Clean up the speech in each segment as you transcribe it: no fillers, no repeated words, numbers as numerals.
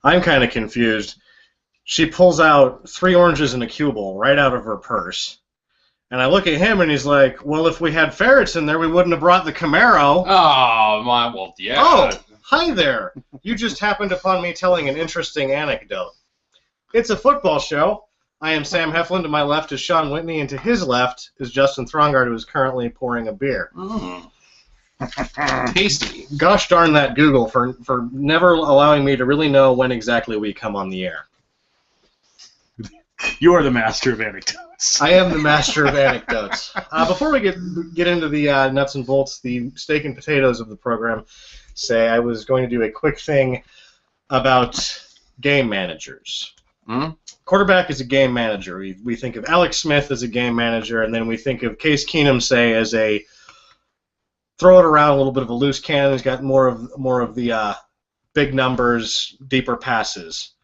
I'm kind of confused. She pulls out 3 oranges and a cue ball right out of her purse. And I look at him, and he's like, well, if we had ferrets in there, we wouldn't have brought the Camaro. Oh, my, well, yeah. Oh, hi there. You just happened upon me telling an interesting anecdote. It's a football show. I am Sam Heflin. To my left is Sean Whitney, and to his left is Justin Throngard, who is currently pouring a beer. Tasty. Gosh darn that Google for never allowing me to really know when exactly we come on the air. You are the master of anecdotes. I am the master of anecdotes. Before we get into the nuts and bolts, the steak and potatoes of the program, I was going to do a quick thing about game managers. Quarterback is a game manager. We think of Alex Smith as a game manager, and then we think of Case Keenum, as a throw it around, a little bit of a loose cannon. He's got more of the big numbers, deeper passes.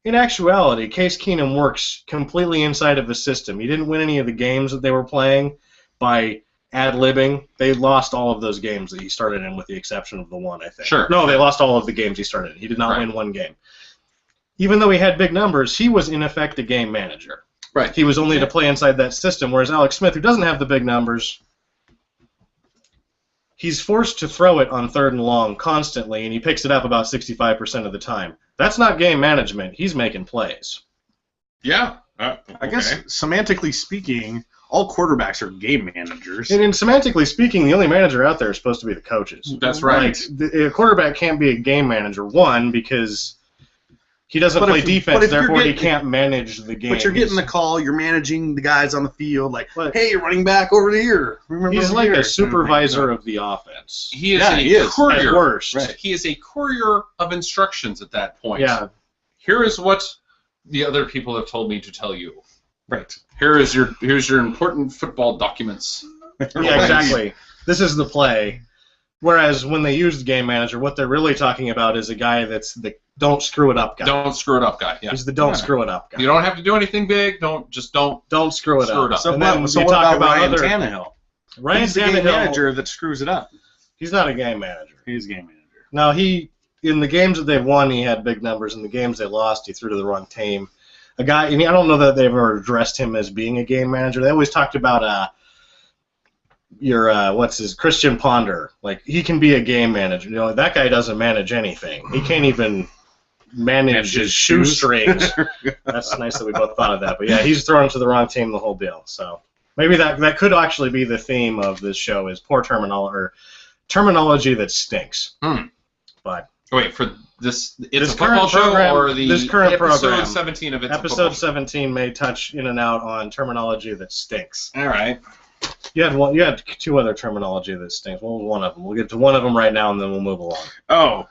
In actuality, Case Keenum works completely inside of the system. He didn't win any of the games that they were playing by ad-libbing. They lost all of those games that he started in, with the exception of the one, I think. Sure. No, they lost all of the games he started in. He did not win one game. Even though he had big numbers, he was in effect a game manager. Right. He was only to play inside that system, whereas Alex Smith, who doesn't have the big numbers, he's forced to throw it on 3rd and long constantly, and he picks it up about 65% of the time. That's not game management. He's making plays. Yeah. I guess, semantically speaking, all quarterbacks are game managers. And semantically speaking, the only manager out there is supposed to be the coaches. That's right. A quarterback can't be a game manager, one, because he doesn't play defense, therefore he can't manage the game. But you're getting the call, you're managing the guys on the field, like, hey, running back over here. He's like a supervisor of the offense. He is a courier. At worst. Right. He is a courier of instructions at that point. Yeah. Here is what the other people have told me to tell you. Right. Here's your important football documents. Yeah, exactly. This is the play. Whereas when they use the game manager, what they're really talking about is a guy that's the don't screw it up guy. Don't screw it up guy. Yeah. He's the don't screw it up guy. You don't have to do anything big. Don't screw it up. So what about Ryan Tannehill? He's the game manager that screws it up. He's not a game manager. He's a game manager. No, in the games that they've won, he had big numbers. In the games they lost, he threw to the wrong team. A guy, and I don't know that they've ever addressed him as being a game manager. They always talked about Christian Ponder. Like, he can be a game manager. You know, that guy doesn't manage anything. He can't even manage his shoestrings. That's nice that we both thought of that. But yeah, he's thrown to the wrong team, the whole deal. So maybe that could actually be the theme of this show, is poor terminology that stinks. But wait, for this current program, or this current episode program, 17 of episode 17 may touch in and out on terminology that stinks. All right. You had 2 other terminology that stinks. Well, one of them. We'll get to one of them right now, and then we'll move along. Oh,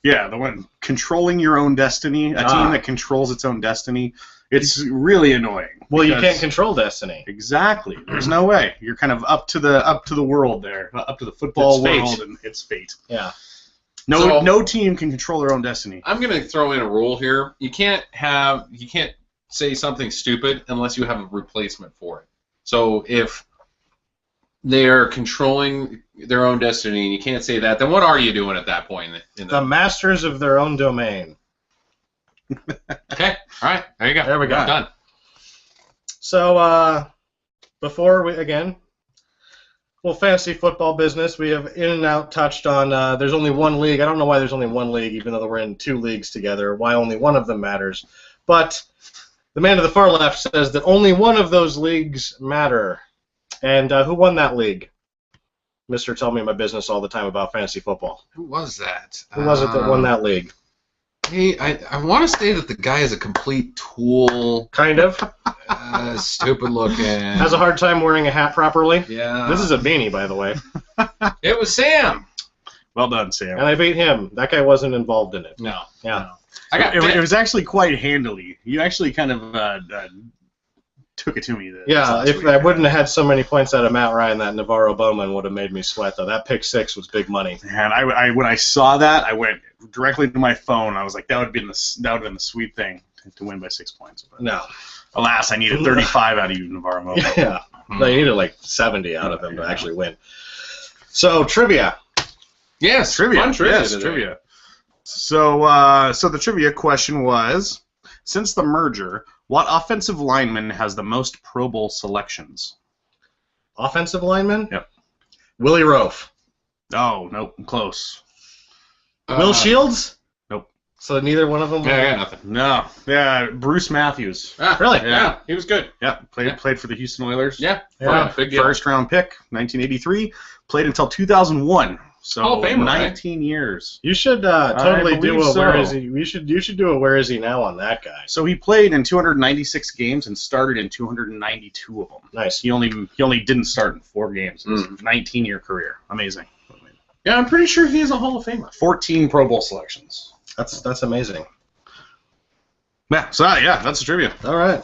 yeah, the one controlling your own destiny. A team that controls its own destiny. It's really annoying. Well, you can't control destiny. Exactly. There's no way. You're kind of up to the world there, up to the football world, and it's fate. Yeah. No team can control their own destiny. I'm going to throw in a rule here. You can't say something stupid unless you have a replacement for it. So if they are controlling their own destiny and you can't say that, then what are you doing at that point? The masters of their own domain. Okay. All right. There you go. There we go. Done. So before we fantasy football business, we have in and out touched on there's only one league. I don't know why there's only one league, even though we're in 2 leagues together, why only one of them matters. But the man to the far left says that only one of those leagues matter. And who won that league? Mr. Tell Me My Business all the time about fantasy football. Who was that? Who was it that won that league? Hey, I want to say that the guy is a complete tool. Kind of. Stupid looking. Has a hard time wearing a hat properly. Yeah. This is a beanie, by the way. It was Sam. Well done, Sam. And I beat him. That guy wasn't involved in it. No. Yeah. No. It was actually quite handily. You actually kind of took it to me. If I wouldn't have had so many points out of Matt Ryan, that Navarro Bowman would have made me sweat, though. That pick 6 was big money. And I when I saw that, I went directly to my phone. I was like, that would have been the sweet thing to win by 6 points. But no. Alas, I needed 35 out of you, Navarro Bowman. Yeah. No, you needed like 70 out of him to actually win. So, trivia. Yes, trivia. Fun trivia. Yes, trivia. So, so the trivia question was, since the merger, what offensive lineman has the most Pro Bowl selections? Offensive lineman? Yep. Willie Rofe. Oh, nope, close. Will Shields? Nope. So neither one of them? Yeah, I got nothing. No. Yeah, Bruce Matthews. Really? Yeah, he was good. Yeah, played for the Houston Oilers. Yeah, Yeah. big deal. First round pick, 1983. Played until 2001. So Hall of Famer, 19 years. You should totally do believe a so. where is he? You should do a where is he now on that guy. So he played in 296 games and started in 292 of them. Nice. He only didn't start in 4 games. It was a 19-year career. Amazing. Yeah, I'm pretty sure he is a Hall of Famer. 14 Pro Bowl selections. That's amazing. Yeah. So that's the trivia. All right.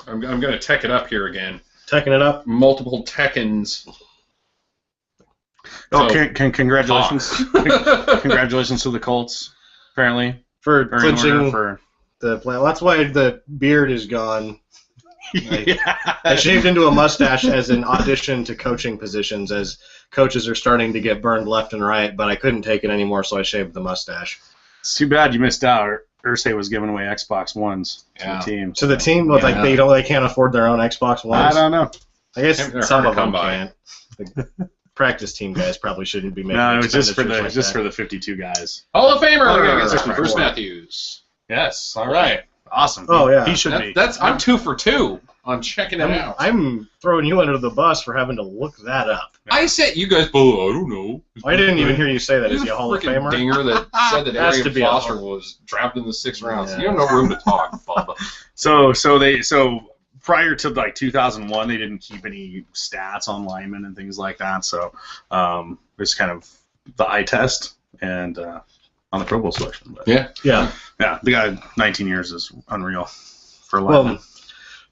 I'm going to tech it up here again. Teching it up. Multiple Tekkens. Oh, So- congratulations! Congratulations to the Colts. Apparently, For they're in order clinching for. the plan. That's why the beard is gone. Yeah. I shaved into a mustache as an audition to coaching positions, as coaches are starting to get burned left and right, but I couldn't take it anymore, so I shaved the mustache. It's too bad you missed out. Ursay was giving away Xbox Ones to Yeah. the team. To the team, but like they can't afford their own Xbox I Ones. don't know. I guess They're some hard of to come them by. can't. The practice team guys probably shouldn't be making. No, it was just for expenditures the like that. for the 52 guys. Hall of Famer, Oh, yeah, that's Bruce 54. Matthews. Yes. All right. Awesome. Oh, yeah. He should be. I'm 2 for 2 on checking it out. I'm throwing you under the bus for having to look that up. I said you guys, oh, I don't know. I didn't even hear you say that. He's Is he a Hall of freaking Famer? dinger that said that Has to Arian be a Hall. Foster was drafted in the 6th round. So Yeah. you have no room to talk, Bubba. So prior to like 2001, they didn't keep any stats on linemen and things like that. So it's kind of the eye test and on the Pro Bowl selection. But Yeah. Yeah. yeah, the guy 19 years is unreal for linemen. Well,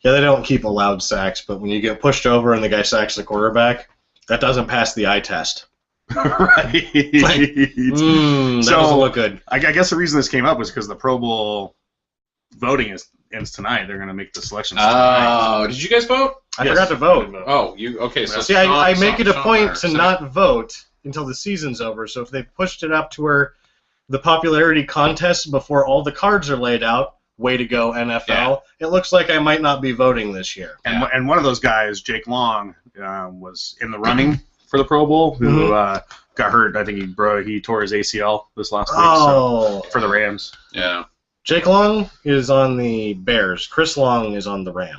yeah, they don't keep allowed sacks, but when you get pushed over and the guy sacks the quarterback, that doesn't pass the eye test. Right. That So- doesn't look good. I guess the reason this came up was because the Pro Bowl voting ends tonight. They're going to make the selections tonight. Oh, did you guys vote? I Yes. forgot to vote. Oh, you okay? So See, I Sean- make it a Sean point Myers. to not vote until the season's over. So if they pushed it up to where the popularity contest before all the cards are laid out, way to go, NFL. It looks like I might not be voting this year. And one of those guys, Jake Long, was in the running for the Pro Bowl, who got hurt. I think he tore his ACL this last week Oh. for the Rams. Yeah. Jake Long is on the Bears. Chris Long is on the Rams.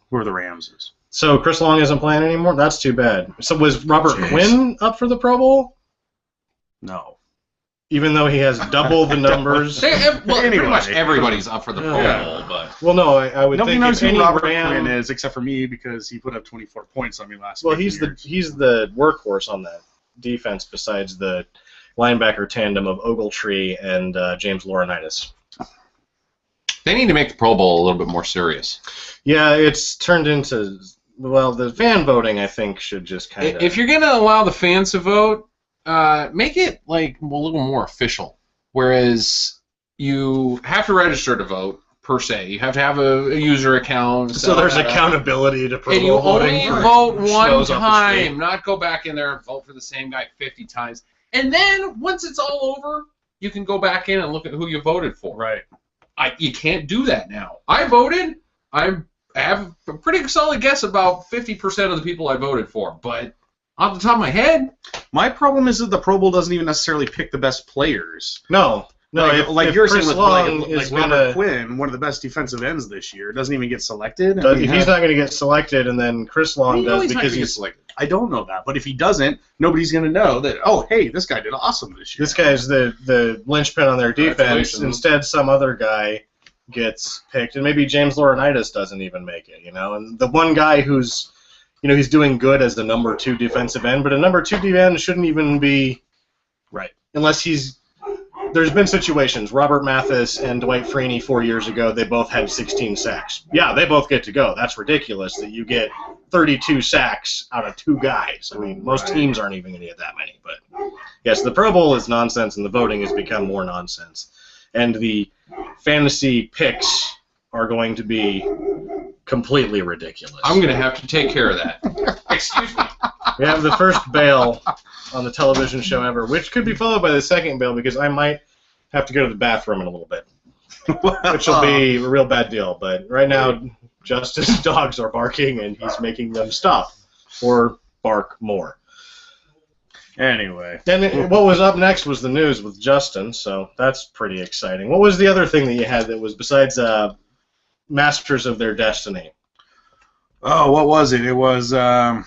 Whoever the Rams is. So Chris Long isn't playing anymore? That's too bad. So was Robert Jeez. Quinn up for the Pro Bowl? No. Even though he has double the numbers? Well, pretty Anyway. much everybody's up for the Pro Yeah. Bowl, but Well, no, I would Nobody think knows if who any Robert Ram... Quinn is except for me because he put up 24 points on me last Well, week. he's the workhorse on that defense besides the linebacker tandem of Ogletree and James Laurinaitis. they need to make the Pro Bowl a little bit more serious. Yeah, it's turned into... Well, the fan voting, I think, should just kind of... If you're going to allow the fans to vote, make it like a little more official. Whereas you have to register to vote, per se. You have to have a user account. So there's accountability to Pro And you Bowl voting only for vote one schmoes off the time, street. not go back in there and vote for the same guy 50 times. And then, once it's all over, you can go back in and look at who you voted for. right. You can't do that now. I voted. I have a pretty solid guess about 50% of the people I voted for. But off the top of my head, My problem is that the Pro Bowl doesn't even necessarily pick the best players. No, like if you're Chris saying with Long like is Robert gonna... Quinn, one of the best defensive ends this year, doesn't even get selected. If he's not going to get selected, and then Chris Long does because he's... selected. I don't know that, but if he doesn't, nobody's going to know that. Oh, hey, this guy did awesome this year. This guy's the linchpin on their defense. Congratulations. Instead, some other guy gets picked, and maybe James Laurinaitis doesn't even make it. And the one guy who's, he's doing good as the number 2 defensive end, but a number 2 defensive end shouldn't even be right unless he's. There's been situations. Robert Mathis and Dwight Freeney 4 years ago, they both had 16 sacks. Yeah, they both get to go. That's ridiculous that you get 32 sacks out of 2 guys. I mean, most teams aren't even going to get that many. But yes, the Pro Bowl is nonsense, and the voting has become more nonsense. And the fantasy picks are going to be completely ridiculous. I'm going to have to take care of that. Excuse me. We have the first bail on the television show ever, which could be followed by the second bail because I might have to go to the bathroom in a little bit, which will be a real bad deal. But right now, Justin's dogs are barking, and he's making them stop or bark more. Anyway. Then what was up next was the news with Justin, so that's pretty exciting. What was the other thing that you had that was besides Masters of Their Destiny? Oh, what was it? It was, what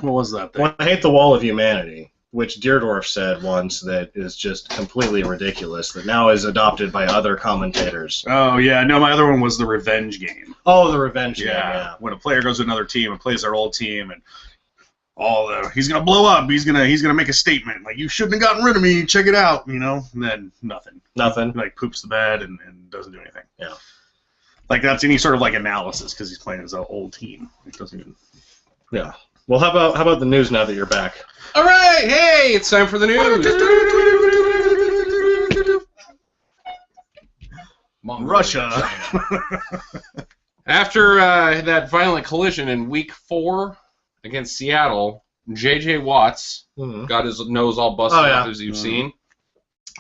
was that thing? Well, I hate the Wall of Humanity, which Deerdorf said once that is just completely ridiculous, that now is adopted by other commentators. Oh, yeah. No, my other one was the revenge game. Oh, the revenge game, yeah. When a player goes to another team and plays their old team and he's gonna blow up. He's gonna make a statement like, you shouldn't have gotten rid of me. Check it out, And then nothing. Nothing. Like poops the bed and doesn't do anything. Yeah. Like that's any sort of like analysis because he's playing his old team. It doesn't even. Yeah. Well, how about the news now that you're back? All right, hey, it's time for the news. Russia. After that violent collision in Week 4 against Seattle, J.J. Watts got his nose all busted up, as you've seen.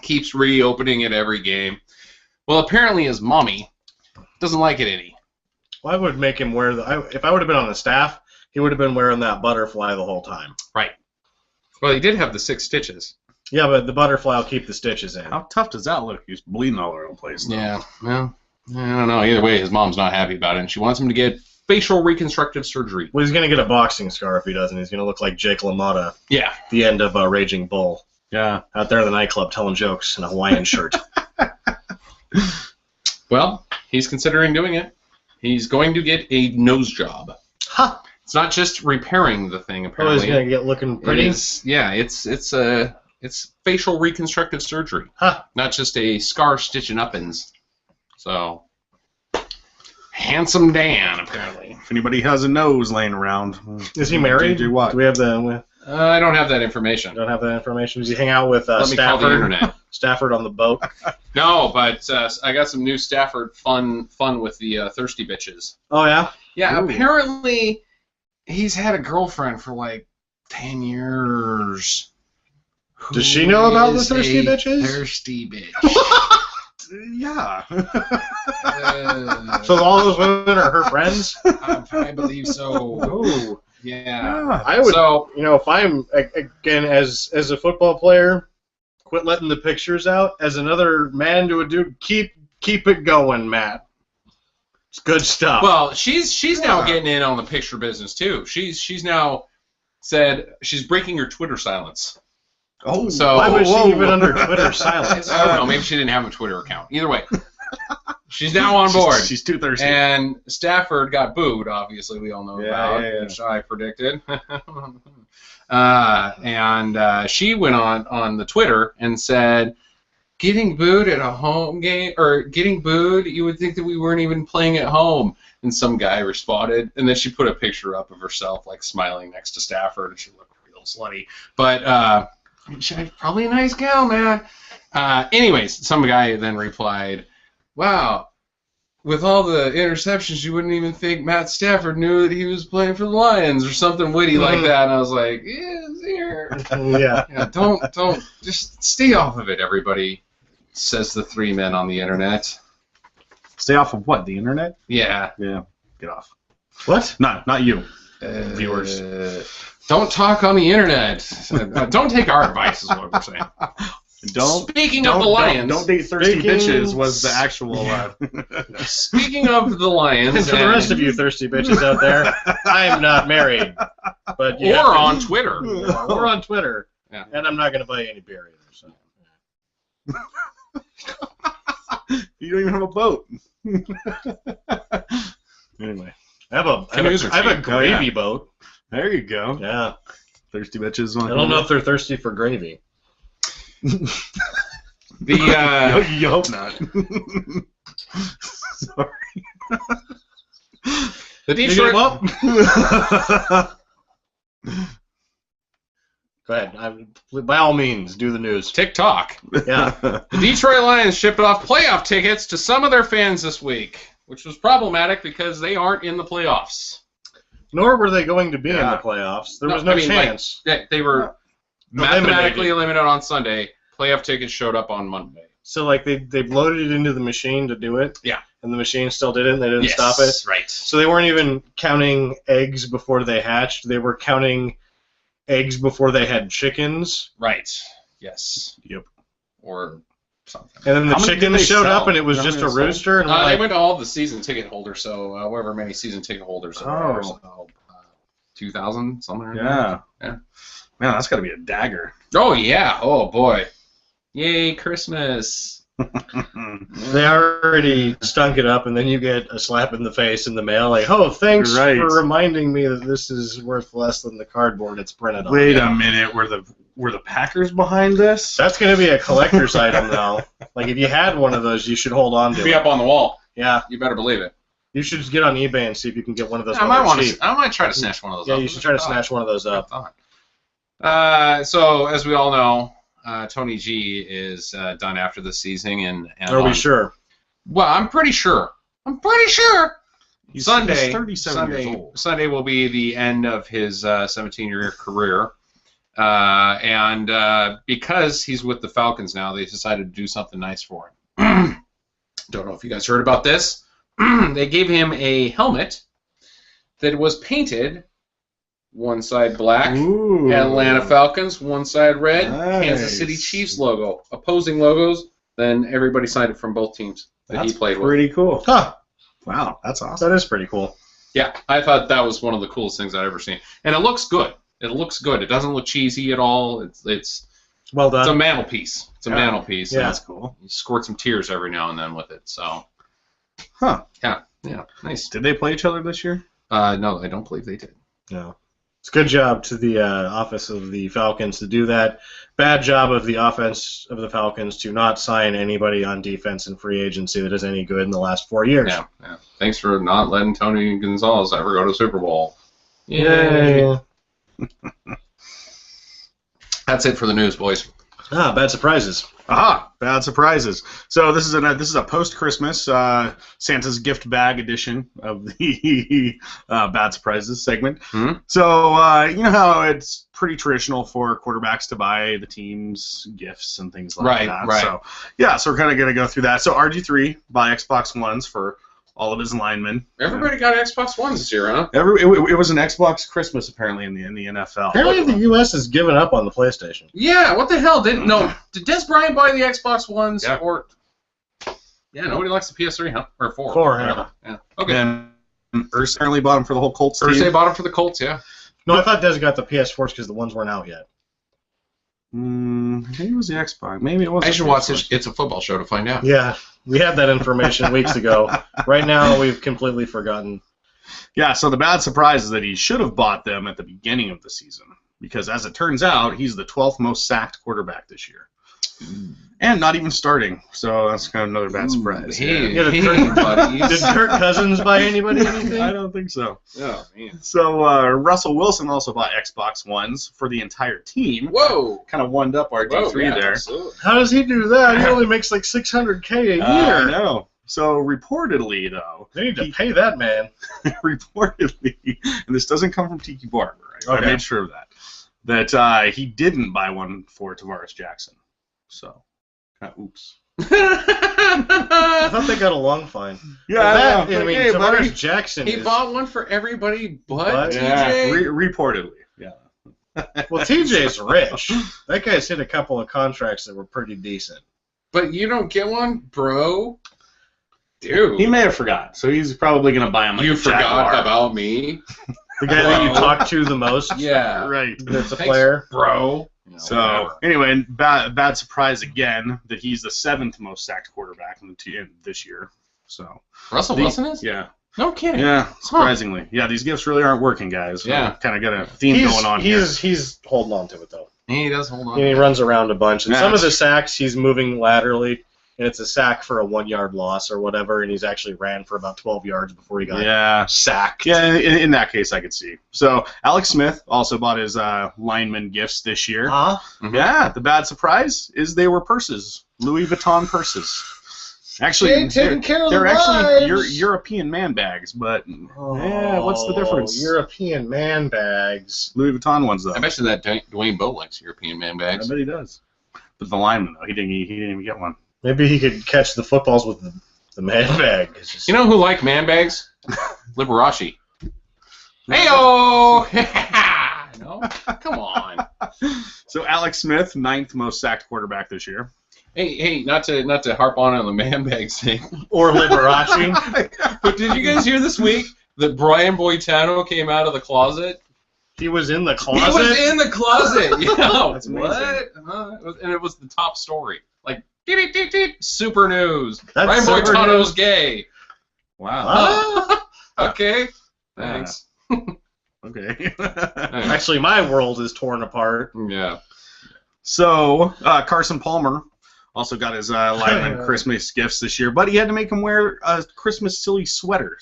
Keeps reopening it every game. Well, apparently his mommy doesn't like it any. Well, I would make him wear if I would have been on the staff, he would have been wearing that butterfly the whole time. Right. Well, he did have the 6 stitches. Yeah, but the butterfly will keep the stitches in. How tough does that look? He's bleeding all over the place. Though. Yeah, well, I don't know. Either way, his mom's not happy about it, and she wants him to get facial reconstructive surgery. Well, he's going to get a boxing scar if he doesn't. He's going to look like Jake LaMotta at the end of Raging Bull. Yeah. Out there in the nightclub telling jokes in a Hawaiian shirt. Well, he's considering doing it. He's going to get a nose job. Huh. It's not just repairing the thing, apparently. Oh, he's going to get looking pretty? It's facial reconstructive surgery. Huh. Not just a scar stitching up-ins. So, handsome Dan, apparently. If anybody has a nose laying around. Is he married? Do what? Do we have the... I don't have that information. Don't have that information. Does he hang out with Let me call the Stafford? internet. Stafford on the boat? No, but I got some new Stafford fun with the thirsty bitches. Oh, yeah? Yeah, Ooh. apparently he's had a girlfriend for like 10 years. Does she know about the Who thirsty is a bitches? Thirsty bitch. Yeah. So all those women are her friends? I believe so. Oh. Yeah. I would, So, if I'm, again, as a football player, quit letting the pictures out. As another man to a dude, keep it going, Matt. It's good stuff. well, she's now getting in on the picture business too. She's now said she's breaking her Twitter silence. Oh, So why would she even under Twitter silence? I don't know. Maybe she didn't have a Twitter account. Either way, she's now on board. She's too thirsty. And Stafford got booed, obviously, we all know about, which I predicted. And she went on the Twitter and said, getting booed at a home game, or getting booed, you would think that we weren't even playing at home. And some guy responded, and then she put a picture up of herself, like, smiling next to Stafford, and she looked real slutty. But she's probably a nice gal, man. Anyways, some guy then replied, wow, with all the interceptions, you wouldn't even think Matt Stafford knew that he was playing for the Lions or something witty like that. And I was like, here. Yeah. Don't, just stay off of it, everybody, says the 3 men on the internet. Stay off of what? The internet? Yeah. Yeah. Get off. What? Not you. Viewers. Don't talk on the internet. Don't take our advice is what we're saying. Speaking of the Lions. Don't date thirsty bitches was the actual... Speaking of the Lions... And for the rest of you thirsty bitches out there, I am not married. But or on Twitter. Or on Twitter. Yeah. And I'm not going to buy you any beer either. So. You don't even have a boat. Anyway. I have a gravy boat. There you go. Yeah. Thirsty bitches. I don't know if they're thirsty for gravy. The you hope not. Sorry. The Detroit. Go ahead. By all means, do the news. TikTok. Yeah. The Detroit Lions shipped off playoff tickets to some of their fans this week, which was problematic because they aren't in the playoffs. Nor were they going to be in the playoffs. There was no chance. They were mathematically eliminated on Sunday. playoff tickets showed up on Monday. So like they loaded it into the machine to do it. Yeah. And the machine still did it, and they didn't stop it. Right. So they weren't even counting eggs before they hatched. They were counting eggs before they had chickens. Right. Yes. Yep. Or something. And then the How many did chickens they showed sell? up, and it was How many just a they sold? rooster. And we're They like, went to all the season ticket holders, so however many season ticket holders there are. Oh. So, 2,000, something like that. Yeah. Yeah. Man, that's got to be a dagger. Oh, yeah. Oh, boy. Yay, Christmas. they already stunk it up, and then you get a slap in the face in the mail, like, oh, thanks Right. for reminding me that this is worth less than the cardboard it's printed on. Wait a minute, were the Packers behind this? That's going to be a collector's item, though. Like, if you had one of those, you should hold on to Be it. up on the wall. Yeah. You better believe it. You should just get on eBay and see if you can get one of those. I might try to snatch one of those Yeah, up. you should try to snatch one of those up. So, as we all know, Tony G is done after the season, and Are we sure? Well, I'm pretty sure. He's Sunday, 37 years old. Sunday will be the end of his 17-year career, and because he's with the Falcons now, they decided to do something nice for him. Don't know if you guys heard about this. They gave him a helmet that was painted one side black, Ooh. Atlanta Falcons, one side red, Nice. Kansas City Chiefs logo, opposing logos. Then everybody signed it from both teams that he played with. Pretty cool. Huh. Wow, that's awesome. That is pretty cool. Yeah, I thought that was one of the coolest things I've ever seen, and it looks good. It looks good. It doesn't look cheesy at all. It's Well done. It's a mantelpiece. It's a Yeah. mantelpiece. Yeah. and That's cool. You squirt some tears every now and then with it. So Huh. yeah, nice. Did they play each other this year? No, I don't believe they did. No. It's a good job to the office of the Falcons to do that. Bad job of the offense of the Falcons to not sign anybody on defense in free agency that is any good in the last 4 years. Yeah. Thanks for not letting Tony Gonzalez ever go to the Super Bowl. Yay. That's it for the news, boys. Bad surprises. Aha, bad surprises. So this is a post-Christmas Santa's gift bag edition of the bad surprises segment. Hmm? So you know how it's pretty traditional for quarterbacks to buy the team's gifts and things like that. Right. So yeah, so we're kind of going to go through that. So RG3 buy Xbox Ones for all of his linemen. Everybody got Xbox Ones this year, huh? It was an Xbox Christmas apparently in the NFL. Apparently the U.S. has given up on the PlayStation. Yeah, what the hell? Did Des Bryant buy the Xbox Ones? Yeah. Or yeah, nobody likes the PS3, huh? Or 4. 4, whatever. Yeah. Okay. And Urs apparently bought him for the whole Colts team. Thursday bought them for the Colts, yeah. No, I thought Des got the PS4s because the ones weren't out yet. Maybe it was the Xbox. Maybe it was. I should watch this. It's a football show to find out. Yeah, we had that information weeks ago. Right now, we've completely forgotten. Yeah, so the bad surprise is that he should have bought them at the beginning of the season because, as it turns out, he's the 12th most sacked quarterback this year. And not even starting, so that's kind of another bad surprise. Hey, Yeah, hey, Kirk- buddies. Did Kirk Cousins buy anybody anything? I don't think so. Oh, man. So Russell Wilson also bought Xbox Ones for the entire team. Whoa. Kind of one up RG3 Whoa, yeah, there. absolutely. How does he do that? He only makes like $600K a year. I know. So reportedly, though, They need to pay that man. reportedly, and this doesn't come from Tiki Barber, right? I Okay. made sure of that he didn't buy one for Tavares Jackson. So, oops. I thought they got along fine. Yeah, I mean, hey, Tavares buddy. Jackson He is... bought one for everybody but Yeah, TJ? reportedly. Yeah. Well, TJ's rich. That guy's hit a couple of contracts that were pretty decent. But you don't get one, bro? Dude. He may have forgot, so he's probably going to buy him like You a forgot Jaguar. about me? The guy that you talk to the most Yeah. Right. that's a Thanks, player. bro. So, anyway, bad surprise again that he's the 7th most sacked quarterback in this year. So Russell Wilson is? Yeah. No kidding. Yeah, surprisingly. Yeah, these gifts really aren't working, guys. Yeah. Kind of got a theme going on here. He's holding on to it, though. He does hold on. And he runs around a bunch. And Yeah, some of it's- the sacks, he's moving laterally, and it's a sack for a 1-yard loss or whatever, and he's actually ran for about 12 yards before he got Yeah. sacked. Yeah, in that case, I could see. So, Alex Smith also bought his lineman gifts this year. Huh? Mhm. Yeah, the bad surprise is they were purses. Louis Vuitton purses. Actually, They ain't taking care of they're the actually lives. European man bags, but yeah, what's the difference? European man bags. Louis Vuitton ones, though. I bet you that Dwayne Bowe likes European man I bags. bet he does. But the lineman, though, he didn't even get one. Maybe he could catch the footballs with the man bag. Just... You know who like man bags? Liberace. Heyo! No, come on. So Alex Smith, 9th most sacked quarterback this year. Hey, not to harp on the man bag thing. Or Liberace. But did you guys hear this week that Brian Boitano came out of the closet? He was in the closet? He was in the closet! Yeah, That's what? And it was the top story. Like, super news. That's Brian super Boitano's news. gay. Wow. Okay, thanks. Okay. Actually, my world is torn apart. Yeah. So Carson Palmer also got his lineman Christmas gifts this year, but he had to make him wear a Christmas Christmas sweater.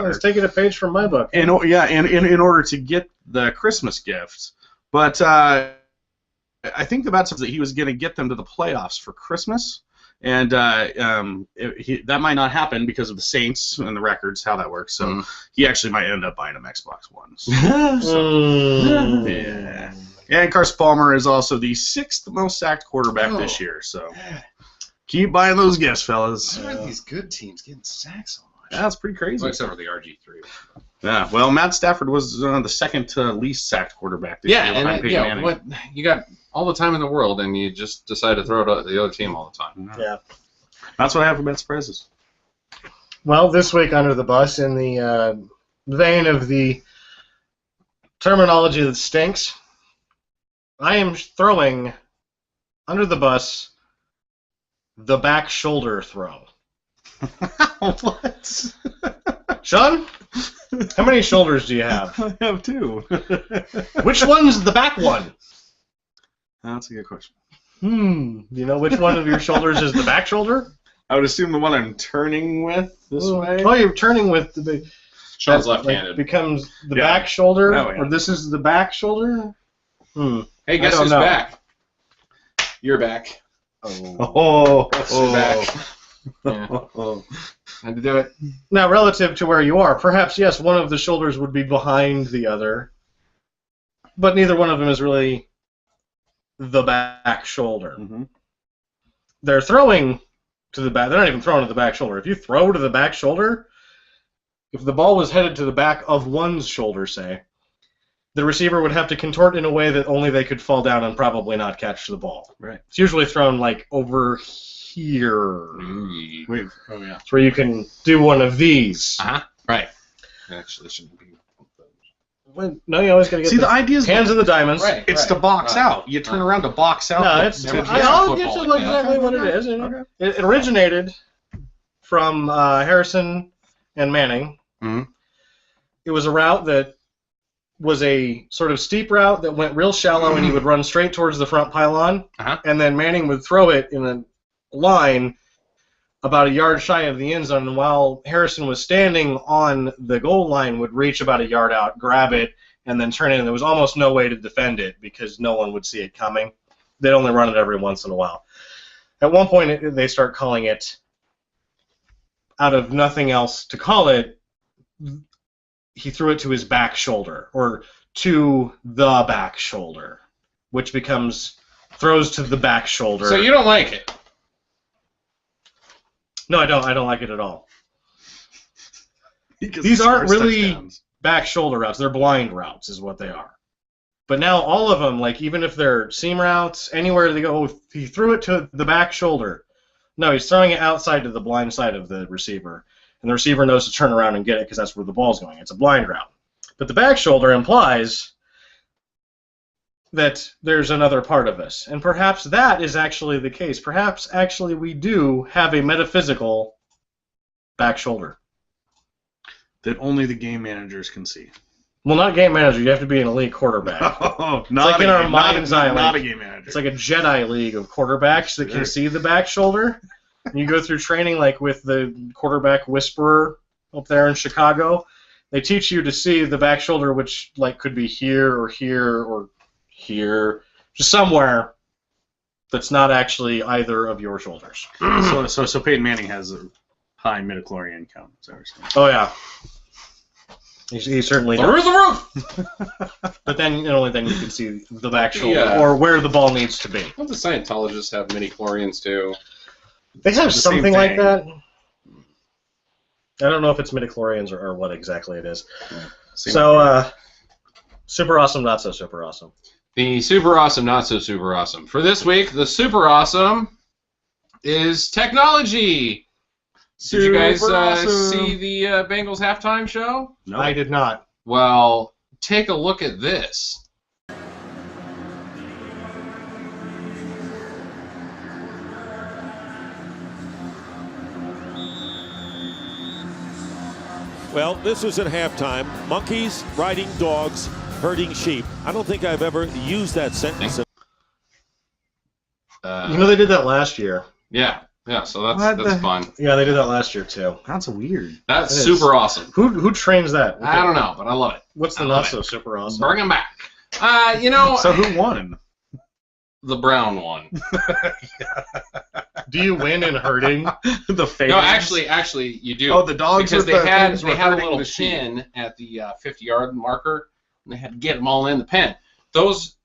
He's taking a page from my book. In order to get the Christmas gifts. But I think the bad stuff is that he was going to get them to the playoffs for Christmas, and that might not happen because of the Saints and the records, how that works. So he actually might end up buying them Xbox Ones. So, yeah. And Carson Palmer is also the 6th most sacked quarterback this year. So keep buying those gifts, fellas. Why are these good teams getting sacked so much? Yeah, that's pretty crazy. Well, except for the RG3. Yeah, well, Matt Stafford was the second least sacked quarterback this year. And what you got all the time in the world, and you just decide to throw it at the other team all the time. Yeah. That's what I have for bad surprises. Well, this week under the bus, in the vein of the terminology that stinks, I am throwing under the bus the back shoulder throw. What? Sean, how many shoulders do you have? I have 2. Which one's the back one? That's a good question. Do you know which one of your shoulders is the back shoulder? I would assume the one I'm turning with this way. Oh, you're turning with the... Sean's left-handed. Becomes the back shoulder? Oh, yeah. Or this is the back shoulder? Hey, guess who's back? You're back. Oh. You're back. Yeah. Had to do it. Now, relative to where you are, perhaps, yes, one of the shoulders would be behind the other, but neither one of them is really the back shoulder. Mm-hmm. They're throwing to the back. They're not even throwing to the back shoulder. If you throw to the back shoulder, if the ball was headed to the back of one's shoulder, say, the receiver would have to contort in a way that only they could fall down and probably not catch the ball. Right. It's usually thrown, like, over here. Wait. Oh, yeah. It's where you can do one of these. Right. Actually, shouldn't be. No, you always got to get the idea is hands of the diamonds. Right. It's to box out. You turn around to box out. No, it's I'll get you exactly what it is. Okay. It originated from Harrison and Manning. Mm-hmm. It was a route that was a sort of steep route that went real shallow, and he would run straight towards the front pylon, and then Manning would throw it in a line about a yard shy of the end zone, and while Harrison was standing on the goal line, would reach about a yard out, grab it, and then turn it, and there was almost no way to defend it because no one would see it coming. They'd only run it every once in a while. At one point, they start calling it, out of nothing else to call it, he threw it to his back shoulder, or to the back shoulder, which becomes throws to the back shoulder. So you don't like it? No, I don't. I don't like it at all. Because These aren't really touchdowns. back shoulder routes. They're blind routes is what they are. But now all of them, like even if they're seam routes, anywhere they go, he threw it to the back shoulder. No, he's throwing it outside to the blind side of the receiver. And the receiver knows to turn around and get it because that's where the ball's going. It's a blind route. But the back shoulder implies that there's another part of us. And perhaps that is actually the case. Perhaps actually we do have a metaphysical back shoulder. That only the game managers can see. Well, not game manager. You have to be an elite quarterback. Oh, It's like in our mind's eye. Not a Like, game manager. it's like a Jedi league of quarterbacks that can see the back shoulder. And you go through training like with the quarterback whisperer up there in Chicago. They teach you to see the back shoulder, which like could be here or here or here, just somewhere that's not actually either of your shoulders. So Peyton Manning has a high midichlorian count. Is that what you're saying? Oh yeah. He certainly Through does. the roof! But then only then you can see the actual Yeah. or where the ball needs to be. Don't the Scientologists have midi-chlorians too? They have The same something like thing. that. I don't know if it's midichlorians or what exactly it is. Same So, super awesome, not so super awesome. The super awesome, not so super awesome. For this week, the super awesome is technology. Did you guys Super awesome. see the Bengals halftime show? No. I did not. Well, take a look at this. Well, this was at halftime. Monkeys riding dogs, herding sheep. I don't think I've ever used that sentence. They did that last year. Yeah, so What that's the- fun. Yeah, they did that last year too. That's weird. That's It is. super awesome. Who trains that? I don't know, but I love it. What's the I love not so super awesome? Bring them back. So who won? The brown one. Do you win in herding? The fans? No, actually, you do. Oh, the dogs because with they the had things they were had a herding little the sheep. pin at the 50-yard marker, and they had to get them all in the pen. Those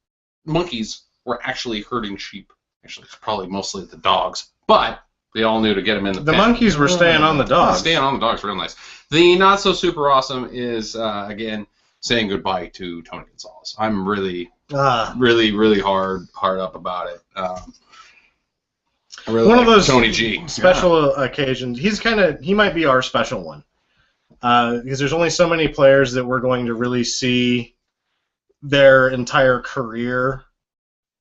monkeys were actually herding sheep. Actually, it's probably mostly the dogs, but they all knew to get them in the The pen. monkeys were staying on the dogs. Staying on the dogs, real nice. The not so super awesome is again saying goodbye to Tony Gonzalez. I'm really hard up about it. I really One like of those Tony G. special occasions. He might be our special one. Because there's only so many players that we're going to really see their entire career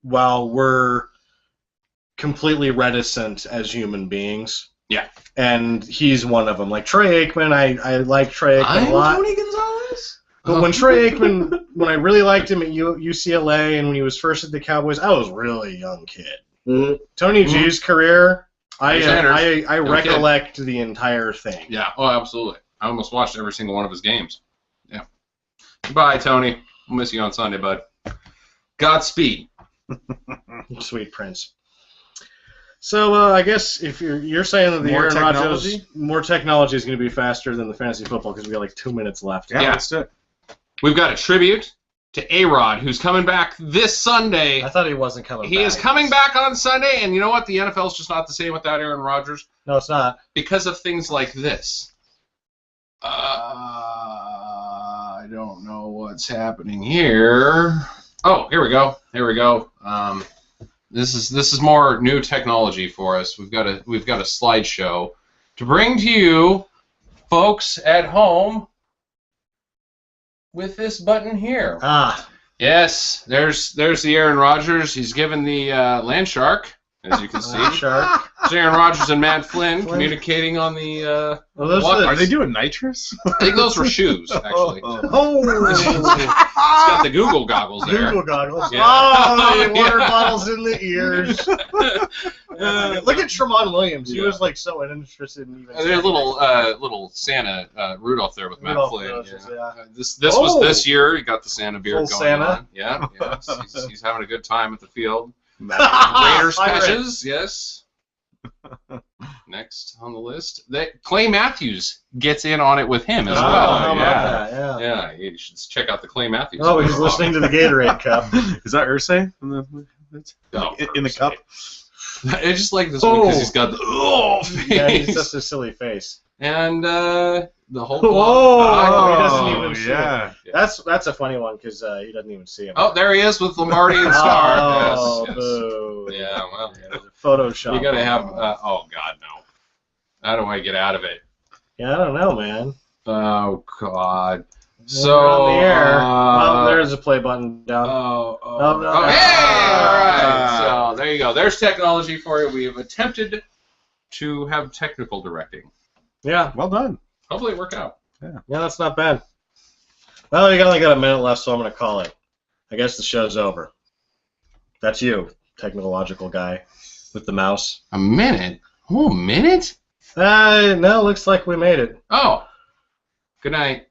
while we're completely reticent as human beings. Yeah. And he's one of them. Like Troy Aikman, I like Troy Aikman a lot. Tony Gonzalez. But when Troy Aikman, when I really liked him at UCLA and when he was first at the Cowboys, I was a really young kid. Mm-hmm. Tony G's career, I Young recollect the entire thing. Yeah, oh, absolutely. I almost watched every single one of his games. Yeah. Goodbye, Tony. We'll miss you on Sunday, bud. Godspeed. Sweet Prince. So I guess if you're saying that the More Aaron Rodgers technology? more technology is going to be faster than the fantasy football because we got like 2 minutes left. Yeah, Yeah. let's do it. We've got a tribute to A-Rod, who's coming back this Sunday. I thought he wasn't coming back. He is coming back on Sunday, and you know what? The NFL's just not the same without Aaron Rodgers No, it's not. because of things like this. I don't know what's happening here. Oh, here we go. This is more new technology for us. We've got a slideshow to bring to you, folks at home, with this button here. Yes, there's the Aaron Rodgers. He's given the land shark, as you can see. Shark. It's Aaron Rodgers and Matt Flynn communicating on the. Well, those What? Are they doing nitrous? I think those were shoes, actually. Oh, He's got the Google goggles there. Google goggles. Yeah. Oh, the water Yeah. bottles in the ears. Look at Tremont Williams. He Yeah. was like so uninterested in even. There's a little Santa Rudolph there with Matt Rudolph Flynn. Roses, yeah. This was this year. He got the Santa beard Full going Santa? on. Yeah. He's having a good time at the field. Raiders Pirate. patches, yes. Next on the list, Clay Matthews gets in on it with him as Oh, well. how Yeah. about that? Yeah. Yeah, you should check out the Clay Matthews. Oh, he's listening to the Gatorade Cup. Is that Ursay in the cup? I just like this one because he's got the face. Yeah, he's just a silly face. And the whole. Whoa! He doesn't even see yeah. That's a funny one because he doesn't even see him. Oh, there he is with Lombardi and Star. Oh, yes. boo. Yeah, well, Photoshop. you gotta have. Oh God, no! How do I get out of it? Yeah, I don't know, man. Oh God! We're So on the air. Oh, there's a play button down. Oh, no. hey! All right. So there you go. There's technology for you. We have attempted to have technical directing. Yeah, Well done. Hopefully it worked out. yeah, that's not bad. Well, we only got a minute left, so I'm gonna call it. I guess the show's over. That's you, technological guy with the mouse. A minute? Oh, a minute? No, looks like we made it. Oh. Good night.